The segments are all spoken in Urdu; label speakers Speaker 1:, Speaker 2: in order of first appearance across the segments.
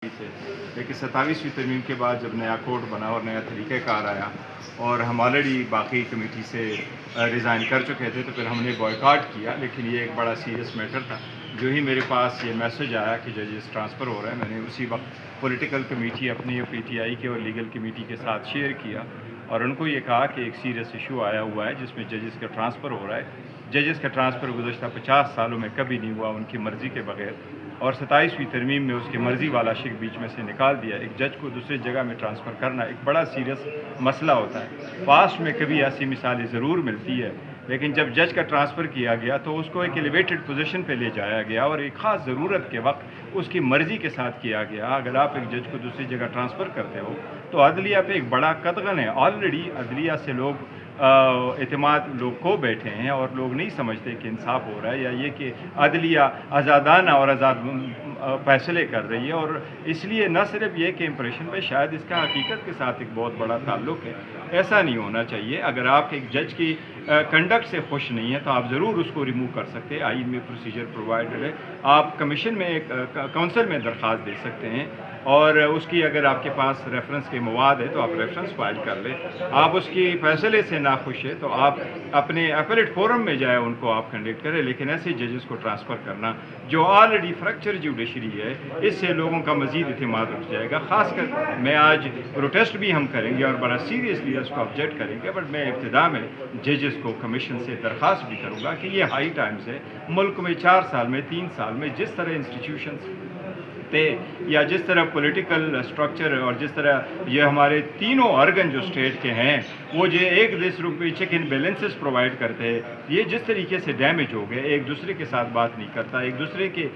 Speaker 1: سے لیکن 27ویں ترمیم کے بعد جب نیا کوڈ بنا اور نیا طریقہ کار آیا اور ہم آلریڈی باقی کمیٹی سے ریزائن کر چکے تھے تو پھر ہم نے بوائکاٹ کیا. لیکن یہ ایک بڑا سیریس میٹر تھا. جو ہی میرے پاس یہ میسج آیا کہ ججز ٹرانسفر ہو رہا ہے, میں نے اسی وقت پولیٹیکل کمیٹی اپنی پی ٹی آئی کے اور لیگل کمیٹی کے ساتھ شیئر کیا اور ان کو یہ کہا کہ ایک سیریس ایشو آیا ہوا ہے جس میں ججز کا ٹرانسفر ہو رہا ہے. ججز کا ٹرانسفر گزشتہ 50 سالوں میں کبھی نہیں ہوا ان کی مرضی کے بغیر, اور 27ویں ترمیم میں اس کی مرضی والا شک بیچ میں سے نکال دیا. ایک جج کو دوسری جگہ میں ٹرانسفر کرنا ایک بڑا سیریس مسئلہ ہوتا ہے. پاسٹ میں کبھی ایسی مثالیں ضرور ملتی ہے, لیکن جب جج کا ٹرانسفر کیا گیا تو اس کو ایک ایلیویٹڈ پوزیشن پہ لے جایا گیا اور ایک خاص ضرورت کے وقت اس کی مرضی کے ساتھ کیا گیا. اگر آپ ایک جج کو دوسری جگہ ٹرانسفر کرتے ہو تو عدلیہ پہ ایک بڑا قدغن ہے. آلریڈی عدلیہ سے لوگ اعتماد لوگ کو بیٹھے ہیں اور لوگ نہیں سمجھتے کہ انصاف ہو رہا ہے یا یہ کہ عدلیہ آزادانہ اور آزاد فیصلے کر رہی ہے. اور اس لیے نہ صرف یہ کہ امپریشن پہ شاید اس کا حقیقت کے ساتھ ایک بہت بڑا تعلق ہے. ایسا نہیں ہونا چاہیے. اگر آپ ایک جج کی کنڈکٹ سے خوش نہیں ہیں تو آپ ضرور اس کو ریموو کر سکتے ہیں. آئین میں پروسیجر پرووائڈڈ ہے. آپ کمیشن میں کونسل میں درخواست دے سکتے ہیں اور اس کی اگر آپ کے پاس ریفرنس کے مواد ہے تو آپ ریفرنس فائل کر لیں. آپ اس کی فیصلے سے ناخوش ہے تو آپ اپنے اپیلیٹ فورم میں جائے ان کو آپ کنڈکٹ کریں. لیکن ایسے ججز کو ٹرانسفر کرنا جو آلریڈی فریکچر جوڈیشری ہے, اس سے لوگوں کا مزید اعتماد اٹھ جائے گا. خاص کر میں آج پروٹیسٹ بھی ہم کریں گے اور بڑا سیریسلی اس کو آبجیکٹ کریں گے, بٹ میں ابتدا میں ججز کو کمیشن سے درخواست بھی کروں گا کہ یہ ہائی ٹائمز ہے. ملک میں 4 سال میں 3 سال میں جس طرح انسٹیٹیوشنز تھے یا جس طرح پولیٹیکل اسٹرکچر اور جس طرح یہ ہمارے تینوں ارگن جو اسٹیٹ کے ہیں وہ جو ایک دوسرے چیک ان بیلنسز پرووائڈ کرتے ہیں, یہ جس طریقے سے ڈیمیج ہو گئے. ایک دوسرے کے ساتھ بات نہیں کرتا, ایک دوسرے کے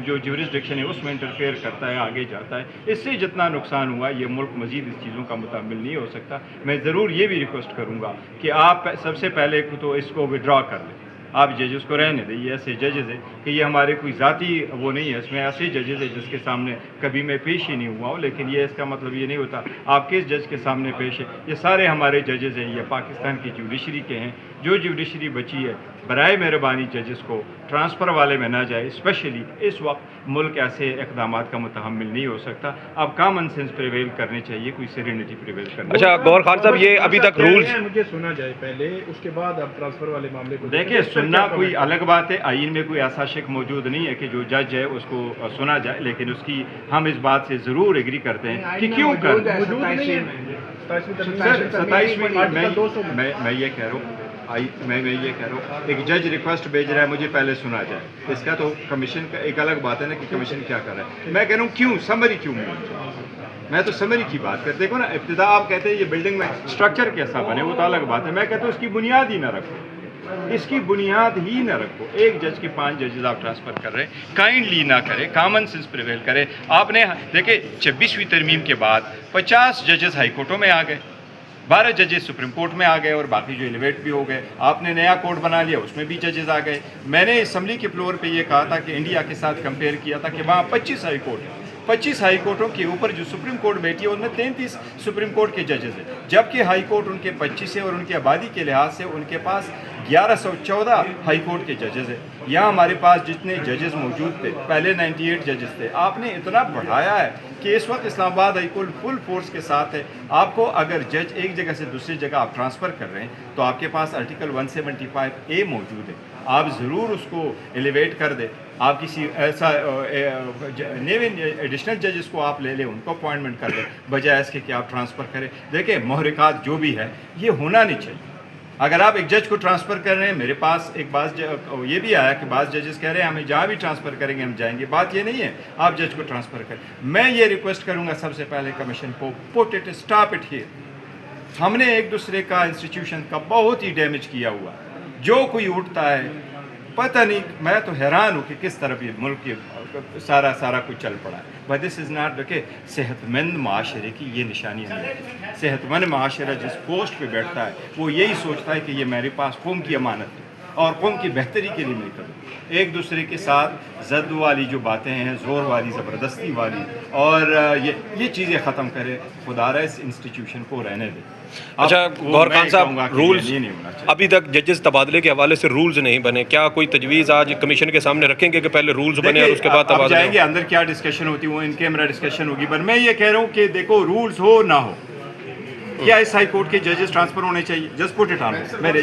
Speaker 1: جو جورسڈکشن ہے اس میں انٹرفیئر کرتا ہے, آگے جاتا ہے. اس سے جتنا نقصان ہوا یہ ملک مزید اس چیزوں کا متحمل نہیں ہو سکتا. میں ضرور یہ بھی ریکویسٹ کروں گا کہ آپ سب سے پہلے تو اس کو ودرا کر لیں. آپ ججز کو رہنے دیں. یہ ایسے ججز ہیں کہ یہ ہمارے کوئی ذاتی وہ نہیں ہے, اس میں ایسے ججز ہیں جس کے سامنے کبھی میں پیش ہی نہیں ہوا ہوں. لیکن یہ اس کا مطلب یہ نہیں ہوتا آپ کس جج کے سامنے پیش ہے. یہ سارے ہمارے ججز ہیں, یہ پاکستان کی جوڈیشری کے ہیں. جو جوڈیشری بچی ہے برائے مہربانی ججز کو ٹرانسفر والے میں نہ جائے. اسپیشلی اس وقت ملک ایسے اقدامات کا متحمل نہیں ہو سکتا. اب کامن سینس پریویل کرنے چاہیے, کوئی سیرینٹی پریویل کرنا.
Speaker 2: اچھا گور خان صاحب, یہ ابھی تک رولز
Speaker 3: مجھے سنا جائے پہلے, اس کے بعد اب ٹرانسفر والے معاملے کو
Speaker 1: دیکھیں. سننا کوئی الگ بات ہے, آئین میں کوئی ایسا شک موجود نہیں ہے کہ جو جج ہے اس کو سنا جائے. لیکن اس کی ہم اس بات سے ضرور ایگری کرتے ہیں کہ کیوں کر 27 میں یہ کہہ رہا ہوں میں یہ کہہ رہا ہوں ایک جج ریکویسٹ بھیج رہا ہے مجھے پہلے سنا جائے. اس کا تو کمیشن کا ایک الگ بات ہے نا کہ کمیشن کیا کر رہا ہے. میں کہہ رہا ہوں کیوں سمری کیوں میں تو سمری کی بات کرتے. دیکھو نا, ابتدا آپ کہتے ہیں یہ بلڈنگ میں اسٹرکچر کیسا بنے, وہ تو الگ بات ہے. میں کہتا ہوں اس کی بنیاد ہی نہ رکھو, اس کی بنیاد ہی نہ رکھو. ایک جج کے 5 ججز آپ ٹرانسفر کر رہے ہیں, کائنڈلی نہ کرے, کامن سینس پریویل کرے. آپ نے دیکھیں 26ویں ترمیم کے بعد 50 ججز ہائی کورٹوں میں آ گئے, 12 ججز سپریم کورٹ میں آ گئے اور باقی جو ایلیویٹ بھی ہو گئے. آپ نے نیا کورٹ بنا لیا, اس میں بھی ججز آ گئے. میں نے اسمبلی کے فلور پہ یہ کہا تھا کہ انڈیا کے ساتھ کمپیئر کیا تھا کہ وہاں 25 ہائی کورٹ ہیں. 25 ہائی کورٹوں کے اوپر جو سپریم کورٹ بیٹھی ہے ان میں 33 سپریم کورٹ کے ججز ہیں, جبکہ ہائی کورٹ ان کے 25 ہیں اور ان کی آبادی کے لحاظ سے ان کے پاس 1114 ہائی کورٹ کے ججز ہیں. یہاں ہمارے پاس جتنے ججز موجود تھے پہلے 98 ججز تھے. آپ نے اتنا بڑھایا ہے کہ اس وقت اسلام آباد ہائی کورٹ فل فورس کے ساتھ ہے. آپ کو اگر جج ایک جگہ سے دوسری جگہ آپ ٹرانسفر کر رہے ہیں تو آپ کے پاس آرٹیکل 175A موجود ہے. آپ ضرور اس کو ایلیویٹ کر دیں. آپ کسی ایسا نیو ایڈیشنل ججز کو آپ لے لیں, ان کو اپوائنٹمنٹ کر لیں, بجائے اس کے کہ آپ ٹرانسفر کریں. دیکھیں محرکات جو بھی ہے یہ ہونا نہیں چاہیے. اگر آپ ایک جج کو ٹرانسفر کر رہے ہیں, میرے پاس ایک بات یہ بھی آیا کہ بعض ججز کہہ رہے ہیں ہمیں جہاں بھی ٹرانسفر کریں گے ہم جائیں گے. بات یہ نہیں ہے آپ جج کو ٹرانسفر کریں. میں یہ ریکویسٹ کروں گا سب سے پہلے کمیشن کو, put it, stop it here. ہم نے ایک دوسرے کا انسٹیٹیوشن کا بہت ہی ڈیمیج کیا ہوا. جو کوئی اٹھتا ہے پتہ نہیں, میں تو حیران ہوں کہ کس طرف یہ ملک کی سارا کچھ چل پڑا ہے. بٹ دس از ناٹ کہ صحت مند معاشرے کی یہ نشانی ہے. صحت مند معاشرہ جس پوسٹ پہ بیٹھتا ہے وہ یہی سوچتا ہے کہ یہ میرے پاس قوم کی امانت ہے. اور قوم کی بہتری کے لیے مل کر دوں. ایک دوسرے کے ساتھ زد والی جو باتیں ہیں، زور والی، زبردستی والی، اور یہ چیزیں ختم کرے. خدا را اس انسٹیٹیوشن کو رہنے دے.
Speaker 2: اچھا گور خان صاحب، رولز
Speaker 1: نہیں ہونا چاہیے.
Speaker 2: ابھی تک ججز تبادلے کے حوالے سے رولز نہیں بنے، کیا کوئی تجویز آج کمیشن کے سامنے رکھیں گے کہ پہلے رولز بنے اور اس کے بعد
Speaker 1: اب
Speaker 2: تبادلے
Speaker 1: جائیں گے اندر کیا ڈسکشن ہوتی ہے، وہ ان کیمرہ ڈسکشن ہوگی. پر میں یہ کہہ رہا ہوں کہ دیکھو رولز ہو نہ ہو، کیا اس ہائی کورٹ کے ججز ٹرانسفر ہونے چاہیے؟ جسٹ پٹ اٹ آن میرے